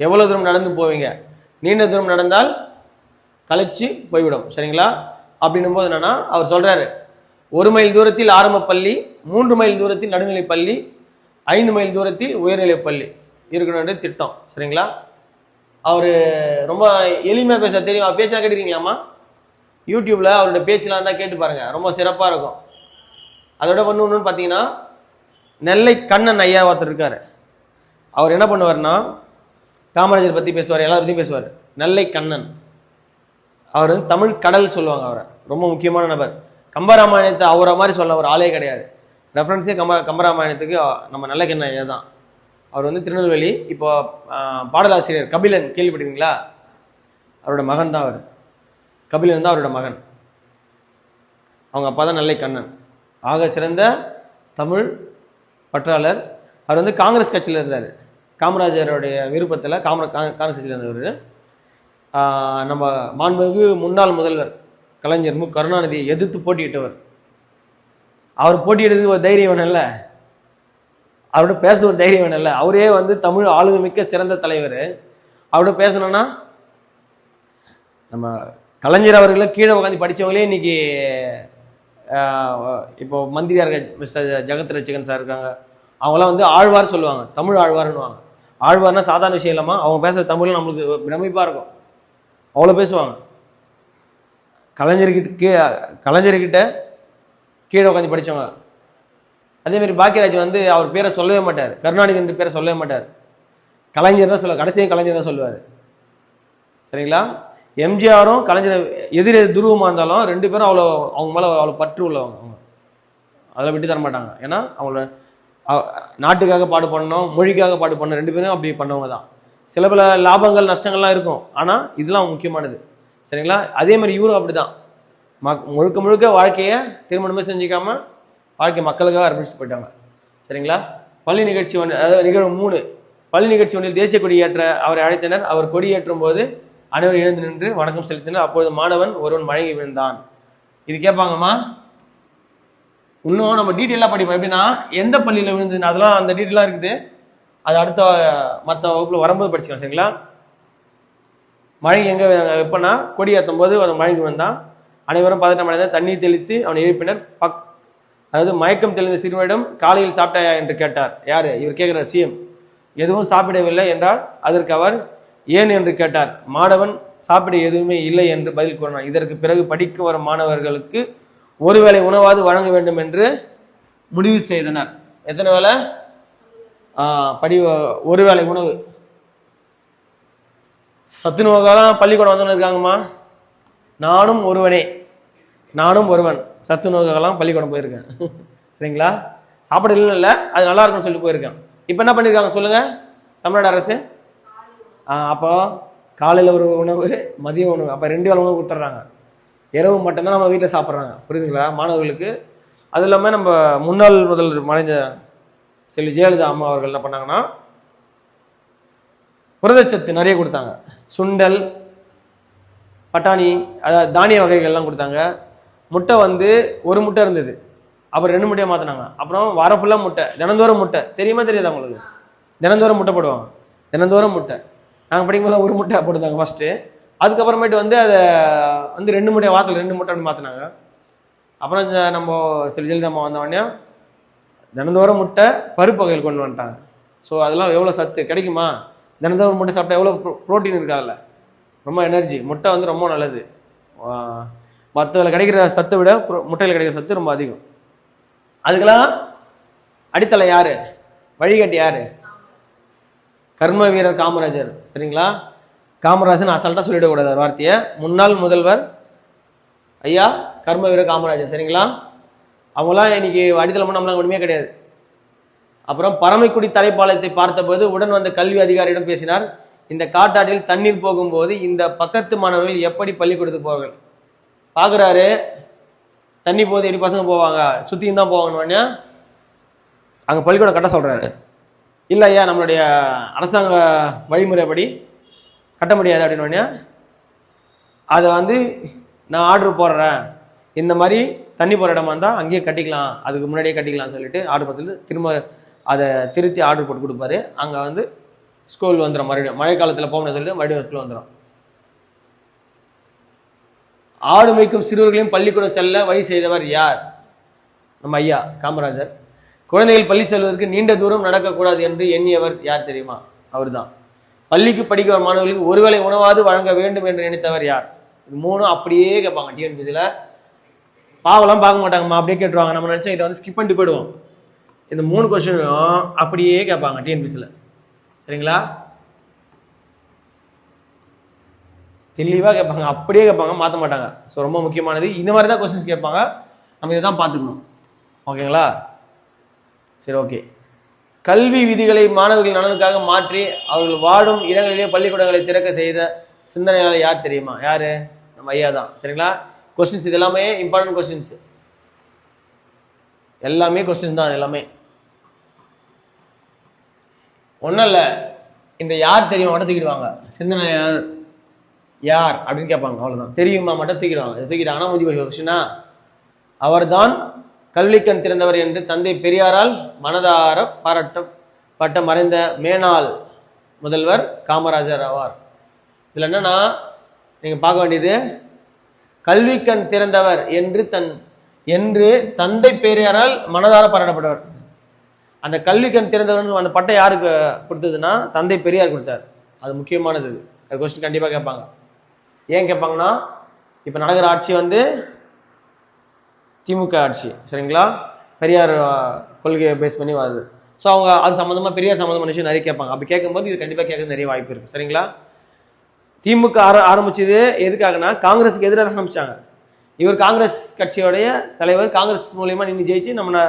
எவ்வளோ தூரம் நடந்து போவீங்க? நீண்ட தூரம் நடந்தால் களைச்சி போய்விடும். சரிங்களா? அப்படின்னும் போது என்னன்னா அவர் சொல்றாரு, 1 மைல் தூரத்தில் ஆரம்ப பள்ளி, 3 மைல் தூரத்தில் நடுநிலை பள்ளி, 5 மைல் தூரத்தில் உயர்நிலை பள்ளி இருக்கணும்னு திட்டம். சரிங்களா? அவரு ரொம்ப எளிமையா பேச தெரியும். பேச்சா கேட்டுருக்கீங்களாமா? யூடியூப்ல அவரோட பேச்செல்லாம் தான் கேட்டு பாருங்க, ரொம்ப சிறப்பா இருக்கும். அதோட ஒன்று பார்த்தீங்கன்னா, நெல்லை கண்ணன் ஐயா ஒருத்தர் இருக்காரு. அவர் என்ன பண்ணுவார்னா, காமராஜர் பத்தி பேசுவார், எல்லாரும் பத்தியும் பேசுவார். நெல்லை கண்ணன் அவர் வந்து தமிழ் கடல் சொல்லுவாங்க. அவரை ரொம்ப முக்கியமான நபர். கம்பராமாயணத்தை அவரை மாதிரி சொல்ல ஒரு ஆளே கிடையாது. ரெஃபரன்ஸே கம்பராமாயணத்துக்கு நம்ம நெல்லை கண்ணன் ஐயா தான். அவர் வந்து திருநெல்வேலி. இப்போ பாடலாசிரியர் கபிலன் கேள்விப்பட்டிருக்கீங்களா? அவரோட மகன் தான் அவர். கபிலன் தான் அவரோட மகன். அவங்க அப்பா தான் நெல்லை கண்ணன். ஆக சிறந்த தமிழ் பற்றாளர். அவர் வந்து காங்கிரஸ் கட்சியில் இருந்தார். காமராஜருடைய விருப்பத்தில் காங்கிரஸ் கட்சியில் இருந்தவர். நம்ம மாண்புமிகு முன்னாள் முதல்வர் கலைஞர் மு கருணாநிதியை எதிர்த்து போட்டியிட்டவர். அவர் போட்டியிடுறதுக்கு ஒரு தைரியம் வேணும்ல, அவரோட பேசுறது ஒரு தைரியம் வேணும்ல. அவரே வந்து தமிழ் ஆளுமை மிக்க சிறந்த தலைவர். அவரோட பேசணும்னா, நம்ம கலைஞர் அவர்களை கீழே உட்காந்து படித்தவங்களே இன்னைக்கு இப்போ மந்திரியா இருக்க மிஸ்டர் ஜெகத் ரட்சகன் சார் இருக்காங்க. அவங்களாம் வந்து ஆழ்வார் சொல்லுவாங்க, தமிழ் ஆழ்வார்னுவாங்க. ஆழ்வார்னா சாதாரண விஷயம் இல்லாமல் அவங்க பேசுகிற தமிழ் நம்மளுக்கு பிரமிப்பாக இருக்கும். அவ்வளோ பேசுவாங்க. கலைஞர்கிட்ட கீழே உட்காந்து படித்தவங்க. அதேமாதிரி பாக்கியராஜ் வந்து அவர் பேரை சொல்லவே மாட்டார், கருணாநிதி பேரை சொல்லவே மாட்டார், கலைஞர் தான் சொல்லுவார். கடைசியும் கலைஞர் தான் சொல்லுவார். சரிங்களா? எம்ஜிஆரும் கலைஞர் எதிரே துருவமாக இருந்தாலும் 2 பேரும் அவங்க மேலே அவ்வளோ பற்று உள்ளவங்க. அவங்க அதில் விட்டு தர மாட்டாங்க. ஏன்னா அவங்கள நாட்டுக்காக பாடு பண்ணணும், மொழிக்காக பாடு பண்ணணும். 2 பேரும் அப்படி பண்ணவங்க தான். சில பல லாபங்கள் நஷ்டங்கள்லாம் இருக்கும், ஆனால் இதெல்லாம் முக்கியமானது. சரிங்களா? அதே மாதிரி இவரும் அப்படி தான். முழுக்க முழுக்க வாழ்க்கையை திருமணமே செஞ்சுக்காம வாழ்க்கை மக்களுக்காக அர்ப்பணிச்சு போயிட்டாங்க. சரிங்களா? பள்ளி நிகழ்ச்சி ஒன்று, அதாவது நிகழ்வு 3, பள்ளி நிகழ்ச்சி ஒன்றில் தேசிய கொடியேற்ற அவரை அழைத்தனர். அவர் கொடியேற்றும் போது அனைவரும் எழுந்து நின்று வணக்கம் செலுத்தினர். அப்போது மாணவன் ஒருவன் மயங்கி விழுந்தான். இது கேட்பாங்கம்மா, இன்னும் நம்ம டீட்டெயிலாக படிப்போம். எப்படின்னா எந்த பள்ளியில் விழுந்துன்னு அதெல்லாம் அந்த டீட்டெயிலாக இருக்குது. அது அடுத்த மற்ற வகுப்பில் வரும்போது படிச்சுக்கலாம். சரிங்களா? மழை எங்கே எப்போனா கொடியேற்றும் போது அவன் மயங்கி விழுந்தான். அனைவரும் பதட்டம் அடைந்த தண்ணீர் தெளித்து அவனை எழுப்பினர். அதாவது மயக்கம் தெளிந்த சிறுவனிடம் காலையில் சாப்பிட்டாயா என்று கேட்டார். யாரு இவர் கேட்கிறார்? சிஎம். எதுவும் சாப்பிடவில்லை என்றால் அதற்கு அவர் ஏன் என்று கேட்டார். மாணவன் சாப்பிட எதுவுமே இல்லை என்று பதில் கூறினார். இதற்கு பிறகு படிக்க வரும் மாணவர்களுக்கு ஒருவேளை உணவாது வழங்க வேண்டும் என்று முடிவு செய்தனர். எத்தனை வேளை? ஒருவேளை உணவு. சத்துணவுக்காக பள்ளிக்கூடம் வந்தவங்க இருக்காங்கம்மா. நானும் ஒருவன் சத்துணவுக்காகலாம் பள்ளிக்கூடம் போயிருக்கேன். சரிங்களா? சாப்பாடு இல்லை, அது நல்லா இருக்கும்னு சொல்லிட்டு போயிருக்கேன். இப்போ என்ன பண்ணியிருக்காங்க சொல்லுங்க தமிழ்நாடு அரசு? அப்போ காலையில் ஒரு உணவு, மதிய உணவு, அப்போ 2 வேளை உணவு கொடுத்துட்றாங்க. இரவு மட்டும்தான் நம்ம வீட்டில் சாப்பிட்றாங்க. புரியுதுங்களா மாணவர்களுக்கு? அது இல்லாமல் நம்ம முன்னாள் முதல்வர் மறைந்த செல்வி ஜெயலலிதா அம்மா அவர்கள் என்ன பண்ணாங்கன்னா, புரதச்சத்து நிறைய கொடுத்தாங்க. சுண்டல், பட்டாணி, அதாவது தானிய வகைகள்லாம் கொடுத்தாங்க. முட்டை வந்து 1 முட்டை இருந்தது, அப்புறம் 2 முட்டையை மாற்றினாங்க. அப்புறம் வாரம் ஃபுல்லாக முட்டை, தினந்தோறும் முட்டை. தெரியுமா தெரியாதா உங்களுக்கு? தினந்தோறும் முட்டை போடுவாங்க. தினந்தோறும் முட்டை. நாங்கள் படிக்கும்போது 1 முட்டை போட்டுருந்தாங்க ஃபஸ்ட்டு. அதுக்கப்புறமேட்டு வந்து அதை வந்து 2 முட்டை, வாரத்தில் 2 முட்டை மாற்றினாங்க. அப்புறம் நம்ம சில ஜெயலலிதா வந்தவொடனே தினந்தோறும் முட்டை, பருப்பு வகைகள் கொண்டு வந்துட்டாங்க. ஸோ அதெல்லாம் எவ்வளோ சத்து கிடைக்குமா? தினந்தோறும் முட்டை சாப்பிட்டா எவ்வளோ ப்ரோட்டீன் இருக்காதுல்ல, ரொம்ப எனர்ஜி. முட்டை வந்து ரொம்ப நல்லது. மற்றதில் கிடைக்கிற சத்தை விட முட்டையில் கிடைக்கிற சத்து ரொம்ப அதிகம். அதுக்கெல்லாம் அடித்தளை யாரு, வழிகாட்டி யாரு? கர்ம வீரர் காமராஜர். சரிங்களா? காமராஜன் அசால்ட்டா சொல்லிடக்கூடாது வார்த்தையை. முன்னாள் முதல்வர் ஐயா கர்ம வீரர் காமராஜர். சரிங்களா? அவங்களாம் இன்னைக்கு அடித்தளம் நம்மளாம் ஒன்றுமே கிடையாது. அப்புறம் பரமைக்குடி தலைப்பாளையத்தை பார்த்தபோது உடன் வந்த கல்வி அதிகாரியிடம் பேசினார். இந்த காட்டாற்றில் தண்ணீர் போகும்போது இந்த பக்கத்து மாணவர்கள் எப்படி பள்ளிக்கூடத்துக்கு போவார்கள்? பார்க்குறாரு, தண்ணி போகுது, எப்படி பசங்க போவாங்க? சுற்றியும் தான் போவாங்கன்னு அங்கே பள்ளிக்கூடம் கட்ட சொல்கிறாரு. இல்லை ஐயா, நம்மளுடைய அரசாங்க வழிமுறைப்படி கட்ட முடியாது அப்படின்னு அதை வந்து நான் ஆர்டர் போடுறேன், இந்த மாதிரி தண்ணி போகிற இடமா இருந்தால் அங்கேயே கட்டிக்கலாம், அதுக்கு முன்னாடியே கட்டிக்கலாம்னு சொல்லிட்டு ஆர்டர் போட்டு திரும்ப அதை திருத்தி ஆர்டர் போட்டு கொடுப்பாரு. அங்கே வந்து ஸ்கூல் வந்துடும். மறுபடியும் மழை காலத்தில் போகணும்னு சொல்லிட்டு மறுபடியும் ஸ்கூல் வந்துடும். ஆடு மேய்க்கும் சிறுவர்களையும் பள்ளிக்கூடம் செல்ல வழி செய்தவர் யார்? நம்ம ஐயா காமராஜர். குழந்தைகள் பள்ளி செல்வதற்கு நீண்ட தூரம் நடக்கக்கூடாது என்று எண்ணியவர் யார் தெரியுமா? அவர் தான். பள்ளிக்கு படிக்கிற மாணவர்களுக்கு ஒருவேளை உணவாது வழங்க வேண்டும் என்று நினைத்தவர் யார்? இது மூணும் அப்படியே கேட்பாங்க டிஎன்பிசியில். பாவெல்லாம் பார்க்க மாட்டாங்கம்மா, அப்படியே கேட்டுருவாங்க. நம்ம நினச்சா இதை வந்து ஸ்கிப் பண்ணிட்டு போயிடுவோம். இந்த 3 கொஸ்டினும் அப்படியே கேட்பாங்க டிஎன்பிசியில். சரிங்களா? தெளிவாக கேட்பாங்க, அப்படியே கேட்பாங்க, மாற்ற மாட்டாங்க. ஸோ ரொம்ப முக்கியமானது. இந்த மாதிரி தான் கொஸ்டின்ஸ் கேட்பாங்க. நம்ம இதை தான் பார்த்துக்கணும். ஓகேங்களா? சரி, ஓகே. கல்வி விதிகளை மாணவர்கள் நலனுக்காக மாற்றி அவர்கள் வாடும் இடங்களிலே பள்ளிக்கூடங்களை திறக்க செய்த சிந்தனையாளர் யார் தெரியுமா? யாரு? நம்ம ஐயா தான். சரிங்களா? கொஸ்டின்ஸ் இது எல்லாமே இம்பார்ட்டன்ட் கொஸ்டின்ஸ். எல்லாமே கொஸ்டின் தான். எல்லாமே ஒன்றும் இல்லை. இந்த யார் தெரியுமா மட்டும் தூக்கிடுவாங்க. சிந்தனையாளர் யார் அப்படின்னு கேட்பாங்க. அவ்வளோதான். தெரியுமா மட்டும் தூக்கிடுவாங்க. தூக்கிட்டாங்கன்னா முடிவு கொஸ்டினா. அவர் தான் கல்விக்கண் திறந்தவர் என்று தந்தை பெரியாரால் மனதார பாராட்டப்பட்ட மறைந்த மேனாள் முதல்வர் காமராஜர் ஆவார். இதில் என்னன்னா நீங்கள் பார்க்க வேண்டியது, கல்விக்கண் திறந்தவர் என்று தந்தை பெரியாரால் மனதார பாராட்டப்பட்டவர். அந்த கல்விக்கண் திறந்தவர் அந்த பட்டம் யாருக்கு கொடுத்ததுன்னா தந்தை பெரியார் கொடுத்தார். அது முக்கியமானது. அது கொஸ்டின் கண்டிப்பாக கேட்பாங்க. ஏன் கேட்பாங்கன்னா, இப்போ நடக்கிற ஆட்சி வந்து திமுக ஆட்சி. சரிங்களா? பெரியார் கொள்கையை பேஸ் பண்ணி வருது. ஸோ அவங்க அது சம்மந்தமாக பெரியார் சம்மந்தமான விஷயம் நிறைய கேட்பாங்க. அப்படி கேட்கும்போது இது கண்டிப்பாக கேட்க நிறைய வாய்ப்பு இருக்குது. சரிங்களா? திமுக ஆரம்பிச்சது எதுக்காகனா காங்கிரஸுக்கு எதிராக ஆரம்பிச்சாங்க. இவர் காங்கிரஸ் கட்சியோடைய தலைவர், காங்கிரஸ் மூலியமா நின்று ஜெயிச்சு நம்ம